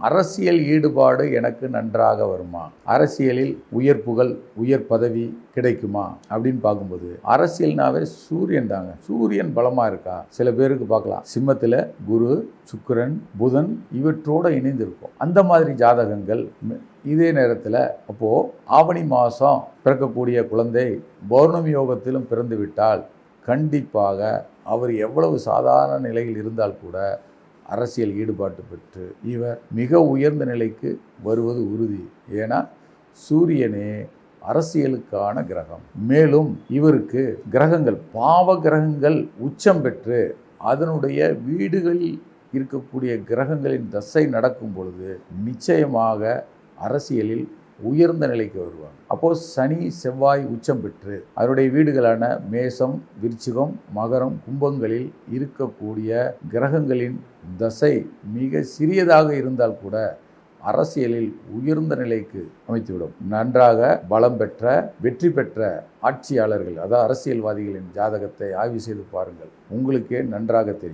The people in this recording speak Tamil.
அரசியல் ஈடுபாடு எனக்கு நன்றாக வருமா, அரசியலில் உயர் புகழ் உயர் பதவி கிடைக்குமா அப்படின்னு பார்க்கும்போது அரசியல்னாவே சூரியன் தாங்க. சூரியன் பலமாக இருக்கா? சில பேருக்கு பார்க்கலாம் சிம்மத்தில் குரு, சுக்கிரன், புதன் இவற்றோடு இணைந்திருக்கும். அந்த மாதிரி ஜாதகங்கள் இதே நேரத்தில் அப்போது ஆவணி மாதம் பிறக்கக்கூடிய குழந்தை பௌர்ணமி யோகத்திலும் பிறந்து விட்டால் கண்டிப்பாக அவர் எவ்வளவு சாதாரண நிலையில் இருந்தால் கூட அரசியல் ஈடுபாட்டு பெற்று இவர் மிக உயர்ந்த நிலைக்கு வருவது உறுதி. ஏன்னா சூரியனே அரசியலுக்கான கிரகம். மேலும் இவருக்கு கிரகங்கள் பாவ கிரகங்கள் உச்சம் பெற்று அதனுடைய வீடுகளில் இருக்கக்கூடிய கிரகங்களின் தசை நடக்கும் பொழுது நிச்சயமாக அரசியலில் உயர்ந்த நிலைக்கு வருவாங்க. அப்போது சனி செவ்வாய் உச்சம் பெற்று அதனுடைய வீடுகளான மேசம், விருச்சிகம், மகரம், கும்பங்களில் இருக்கக்கூடிய கிரகங்களின் தசை மிக சிறியதாக இருந்தால் கூட அரசியலில் உயர்ந்த நிலைக்கு அமைத்துவிடும். நன்றாக பலம் பெற்ற வெற்றி பெற்ற ஆட்சியாளர்கள், அதாவது அரசியல்வாதிகளின் ஜாதகத்தை ஆய்வு செய்து பாருங்கள், உங்களுக்கே நன்றாக தெரியும்.